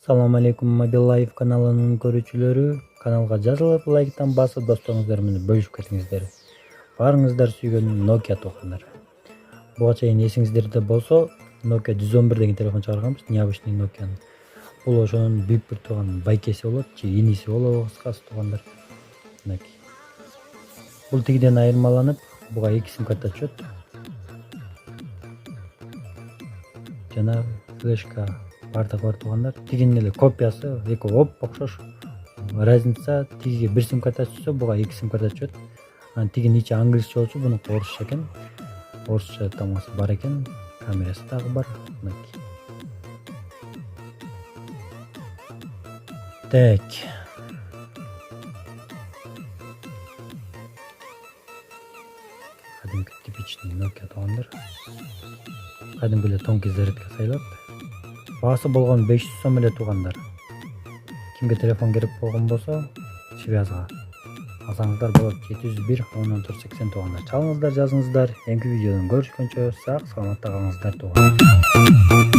Assalamu alaikum Mobile Life каналынын көрүүчүлөрү. Каналга жазылып, лайктан басып, досторуңуздар менен бөлүшүп кетиңиздер. Баарыңыздар сүйгөн Nokia туугандар. Буга чейин эсиңиздерде болсо, Nokia 111 деген телефон чыгарганбыз, необычный Nokia. Бул ошонун büyük бир тууган байкеси болот, же иниси болобу кыскасы туугандар. Мынакей. Бул тигиден айырмаланып, буга 2 сим карта түшөт. Жана флешка бардыгы бар туугандар. Тигинин эле копиясы, эки окшош. Разница тигиге 1 сим карта түшсө, буга 2 сим карта түшөт. Анан тигинин ичи англисче болчу, буну орусча экен. Орусча тамгасы бар экен, камерасы дагы бар. Мынакей. Так. Кадимки типичный Nokia туугандар. Кадимки эле тонкий зарядка сайлап. Баасы болгон 500 сом эле туугандар. Кимге телефон керек болгон болсо, связга алсаңыздар болот. 701 14 80 туугандар. Чалыңыздар, жазыңыздар. Эмки видеодон көрүшкөнчө сак саламатта калыңыздар туугандар.